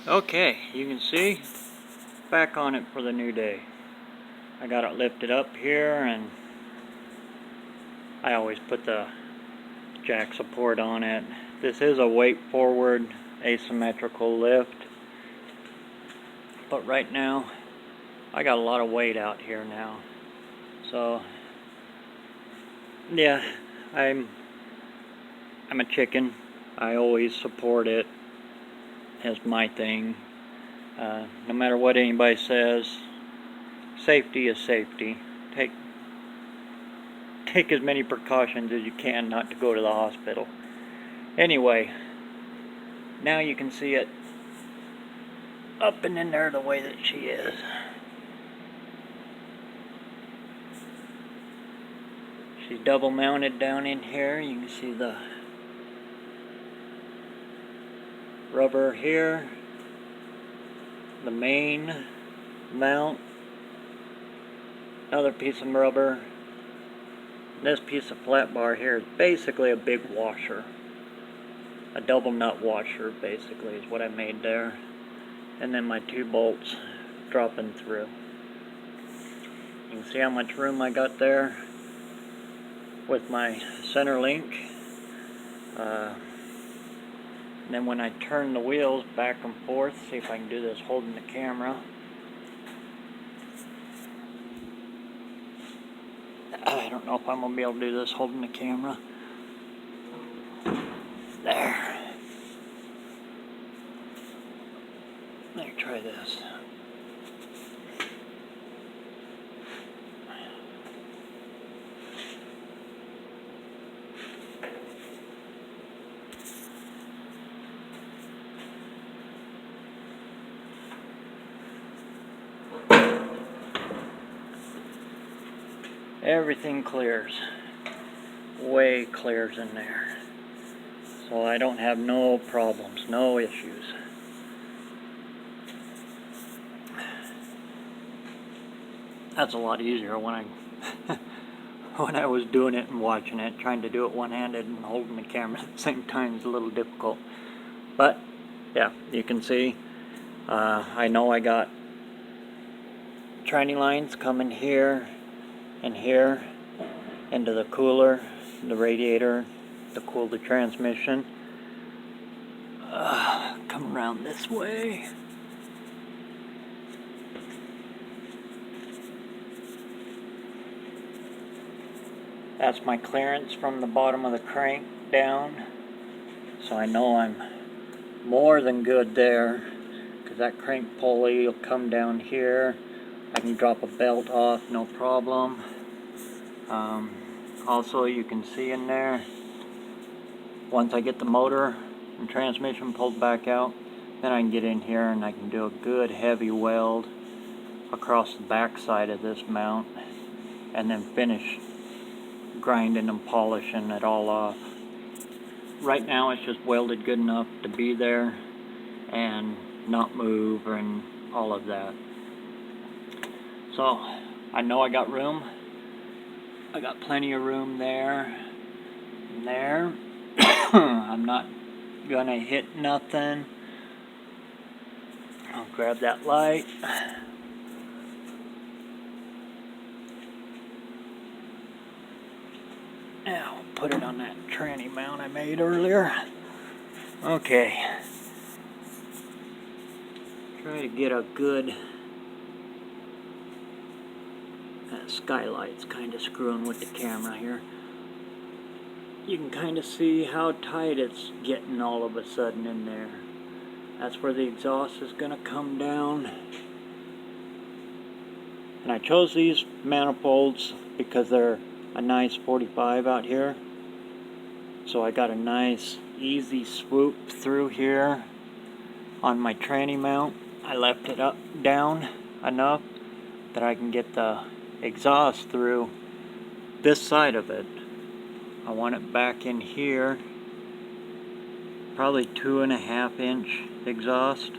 Okay, you can see, back on it for the new day. I got it lifted up here, and I always put the jack support on it. This is a weight forward asymmetrical lift, but right now I got a lot of weight out here now. So yeah, I'm a chicken. I always support it as my thing. No matter what anybody says, safety is safety. Take as many precautions as you can not to go to the hospital. Anyway, now you can see it up and in there the way that she is. She's double mounted down in here. You can see the rubber here, the main mount, another piece of rubber. This piece of flat bar here is basically a big washer. A double nut washer basically is what I made there. And then my 2 bolts dropping through. You can see how much room I got there with my center link. And then when I turn the wheels back and forth, see if I can do this holding the camera. I don't know if I'm going to be able to do this holding the camera. There. Let me try this. Everything clears. Way clears in there. So I don't have no problems, no issues. That's a lot easier when I was doing it and watching it. Trying to do it one-handed and holding the camera at the same time is a little difficult. But yeah, you can see I know I got tranny lines coming here and here into the cooler, the radiator to cool the transmission. Come around this way. That's my clearance from the bottom of the crank down. So I know I'm more than good there, because that crank pulley will come down here. I can drop a belt off, no problem. Also, you can see in there, once I get the motor and transmission pulled back out, then I can get in here and I can do a good heavy weld across the back side of this mount, and then finish grinding and polishing it all off. Right now it's just welded good enough to be there and not move and all of that. So I know I got room. I got plenty of room there and there. I'm not gonna hit nothing. I'll grab that light. Now I'll put it on that tranny mount I made earlier. Okay. Try to get a good... That skylight's kind of screwing with the camera here. You can kind of see how tight it's getting all of a sudden in there. That's where the exhaust is going to come down. And I chose these manifolds because they're a nice 45 out here. So I got a nice easy swoop through here on my tranny mount. I left it up down enough that I can get the exhaust through this side of it. I want it back in here, probably 2.5 inch exhaust.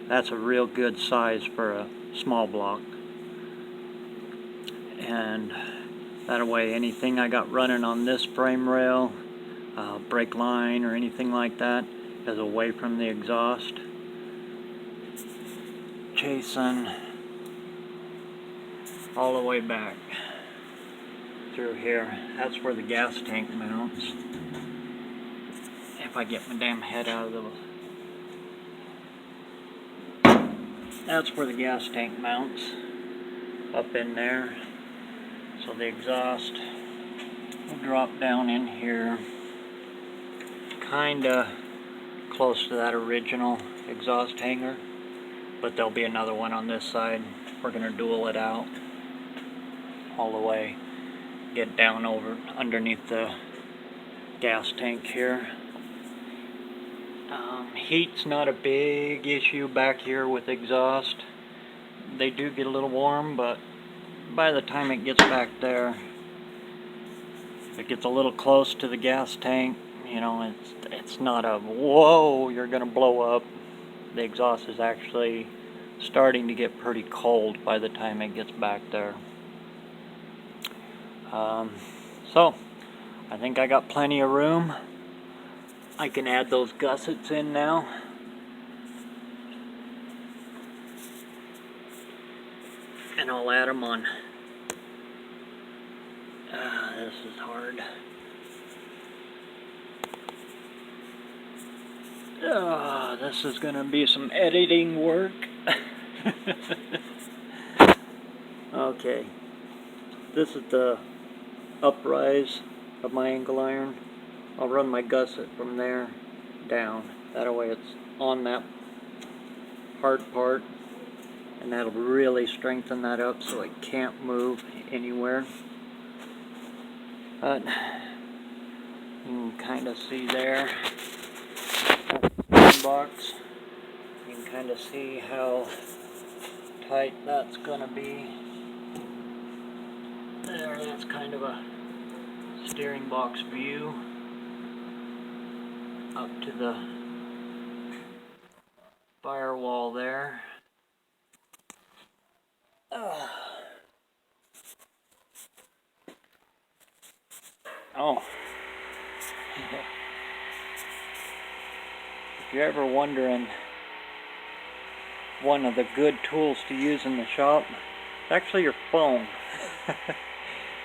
That's a real good size for a small block. And that way anything I got running on this frame rail, brake line or anything like that is away from the exhaust. chasing all the way back through here. That's where the gas tank mounts. If I get my damn head out of the... That's where the gas tank mounts, up in there. So the exhaust will drop down in here, kinda close to that original exhaust hanger, but there'll be another one on this side. We're gonna dual it out all the way, get down over underneath the gas tank here. Heat's not a big issue back here with exhaust. They do get a little warm, but by the time it gets back there, if it gets a little close to the gas tank, you know, it's not a whoa, you're gonna blow up. The exhaust is actually starting to get pretty cold by the time it gets back there. So I think I got plenty of room. I can add those gussets in now. And I'll add them on. This is hard. This is gonna be some editing work. Okay. This is the uprise of my angle iron. I'll run my gusset from there down. That way it's on that hard part, and that'll really strengthen that up so it can't move anywhere. But you can kind of see there, that's the box. You can kind of see how tight that's gonna be. There, that's kind of a steering box view up to the firewall there. Oh. If you're ever wondering, one of the good tools to use in the shop, it's actually your phone.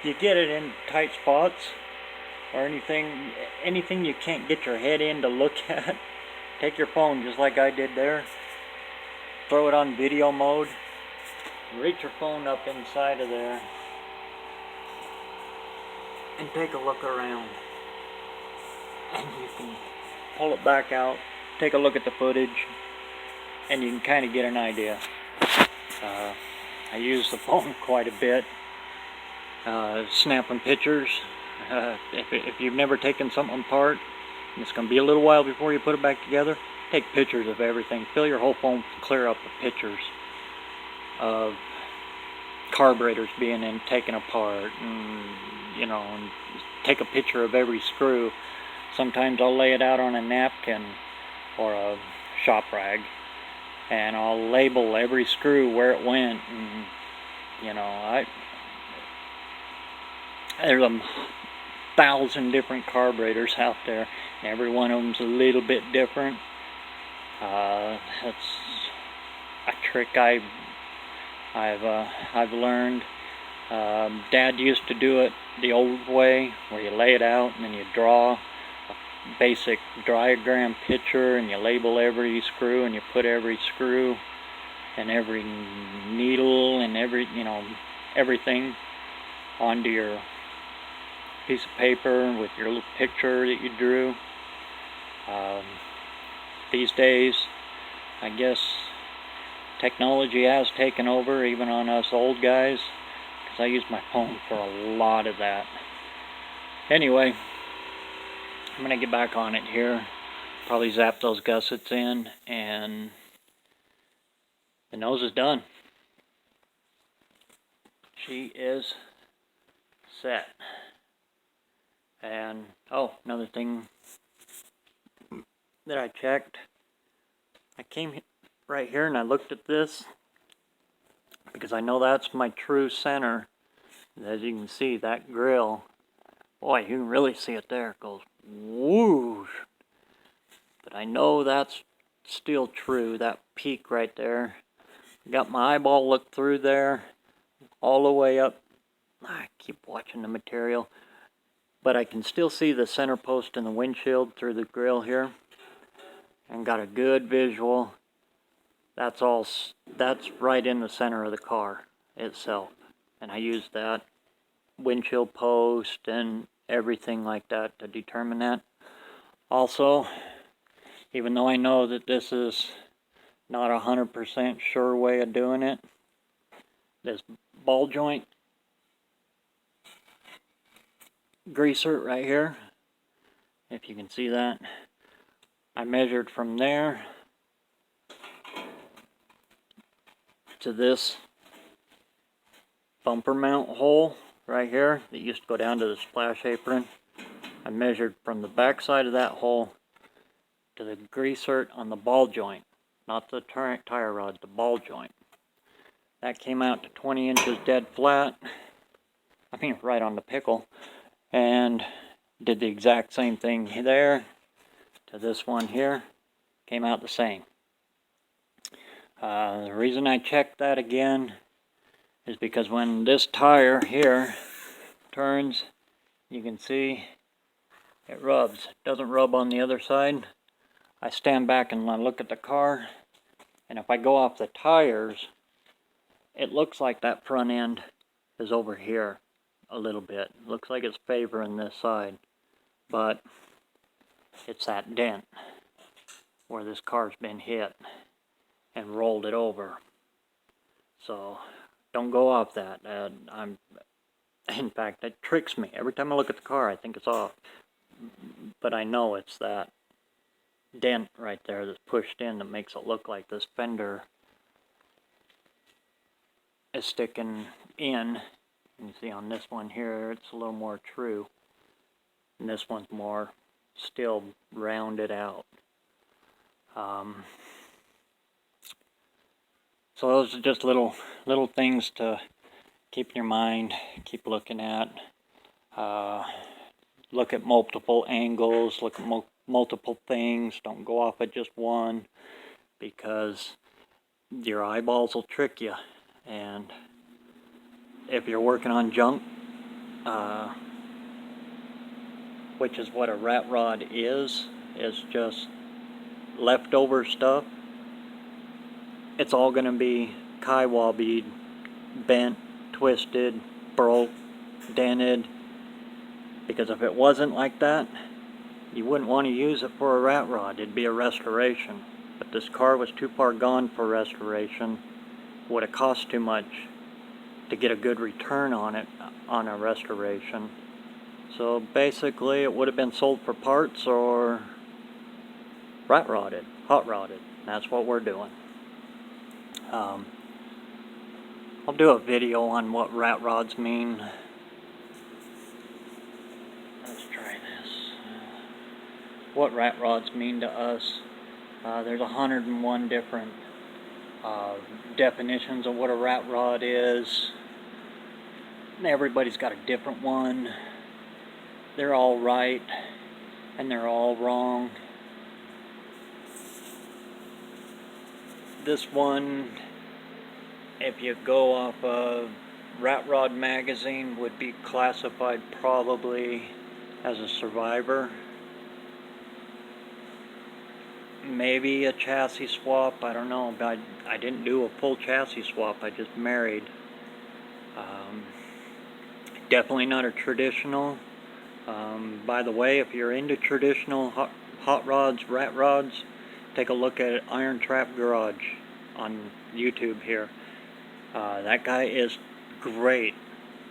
You get it in tight spots or anything you can't get your head in to look at. Take your phone just like I did there, throw it on video mode, reach your phone up inside of there and take a look around, and you can pull it back out, take a look at the footage, and you can kind of get an idea. I use the phone quite a bit, snapping pictures. If you've never taken something apart, and it's going to be a little while before you put it back together, take pictures of everything. Fill your whole phone clear up with pictures of carburetors being taken apart, and you know, and take a picture of every screw. Sometimes I'll lay it out on a napkin or a shop rag, and I'll label every screw where it went. And you know, there's 1,000 different carburetors out there, and every one of them's a little bit different. That's a trick I've learned. Dad used to do it the old way, where you lay it out and then you draw a basic diagram picture and you label every screw, and you put every screw and every needle and everything onto your piece of paper with your little picture that you drew. These days, I guess technology has taken over even on us old guys, because I use my phone for a lot of that. Anyway, I'm going to get back on it here, probably zap those gussets in, and the nose is done. She is set. And, oh, another thing that I checked, I came right here and I looked at this, because I know that's my true center. As you can see, that grill, boy, you can really see it there. It goes whoosh. But I know that's still true, that peak right there. Got my eyeball looked through there all the way up. I keep watching the material, but I can still see the center post in the windshield through the grill here, and got a good visual. That's right in the center of the car itself, and I used that windshield post and everything like that to determine that. Also, even though I know that this is not 100% sure way of doing it, this ball joint greaser right here, if you can see that, I measured from there to this bumper mount hole right here that used to go down to the splash apron. I measured from the back side of that hole to the greaser on the ball joint, not the tire rod, the ball joint. That came out to 20 inches dead flat. I mean, right on the pickle. And did the exact same thing there to this one here. Came out the same. The reason I checked that again is because when this tire here turns, you can see it rubs. It doesn't rub on the other side. I stand back and I look at the car, and if I go off the tires, it looks like that front end is over here a little bit. It looks like it's favoring this side, but it's that dent where this car's been hit and rolled it over. So don't go off that. In fact, it tricks me. Every time I look at the car, I think it's off, but I know it's that dent right there that's pushed in that makes it look like this fender is sticking in. You see on this one here, it's a little more true, and this one's more still rounded out. So those are just little things to keep in your mind, keep looking at. Look at multiple angles, look at multiple things. Don't go off at just one, because your eyeballs will trick you. And if you're working on junk, which is what a rat rod is just leftover stuff, it's all going to be kywobbied, bent, twisted, broke, dented, because if it wasn't like that, you wouldn't want to use it for a rat rod. It'd be a restoration. But this car was too far gone for restoration. Would have cost too much to get a good return on it on a restoration. So basically it would have been sold for parts or rat rodded, hot rodded. That's what we're doing. I'll do a video on what rat rods mean. Let's try this. What rat rods mean to us. There's 101 different definitions of what a rat rod is. Everybody's got a different one. They're all right and they're all wrong. This one, if you go off of Rat Rod magazine, would be classified probably as a survivor. Maybe a chassis swap, I don't know. I didn't do a full chassis swap, I just married. Definitely not a traditional. By the way, if you're into traditional hot rods, rat rods, take a look at Iron Trap Garage on YouTube here. That guy is great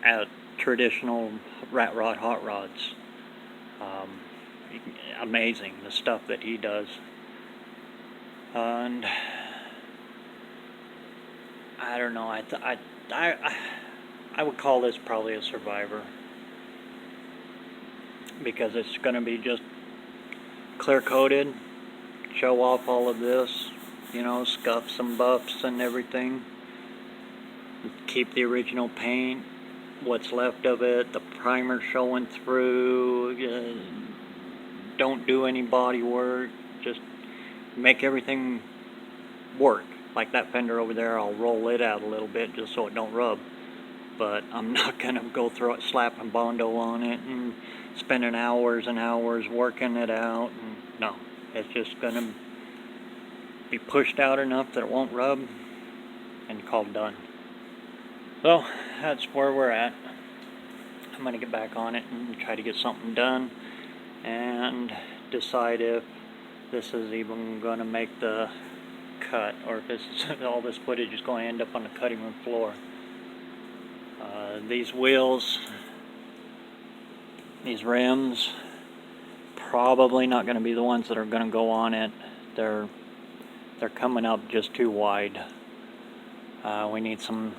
at traditional rat rod, hot rods. Amazing, the stuff that he does. And I don't know, I would call this probably a survivor, because it's going to be just clear coated, show off all of this, you know, scuffs and buffs and everything, keep the original paint, what's left of it, the primer showing through. Don't do any body work, just make everything work. like that fender over there, I'll roll it out a little bit just so it don't rub. But I'm not gonna go through it slapping Bondo on it and spending hours and hours working it out. And no, it's just gonna be pushed out enough that it won't rub and called done. So that's where we're at. I'm gonna get back on it and try to get something done and decide if this is even gonna make the cut, or if this is, all this footage is going to end up on the cutting room floor. These wheels, these rims, probably not going to be the ones that are going to go on it. They're coming up just too wide. We need some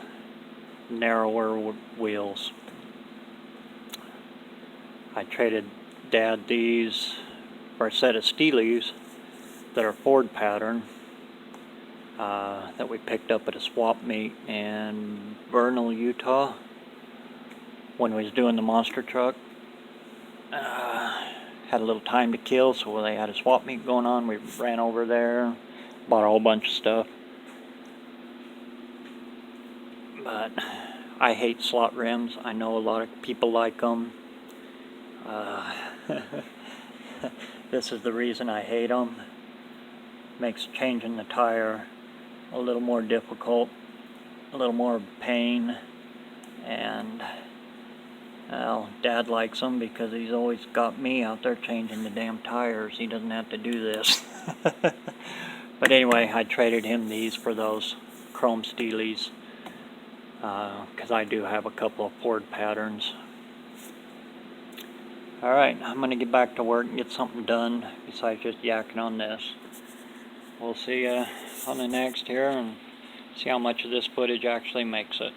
narrower wheels. I traded Dad these for a set of Steelies that are Ford pattern that we picked up at a swap meet in Vernal, Utah when we was doing the monster truck. Had a little time to kill, so they had a swap meet going on. We ran over there, bought a whole bunch of stuff. But I hate slot rims. I know a lot of people like them. This is the reason I hate them. Makes changing the tire a little more difficult, a little more pain, and well, Dad likes them because he's always got me out there changing the damn tires. He doesn't have to do this. But anyway, I traded him these for those chrome Steelies because I do have a couple of Ford patterns. Alright, I'm going to get back to work and get something done besides just yakking on this. We'll see you on the next here and see how much of this footage actually makes it.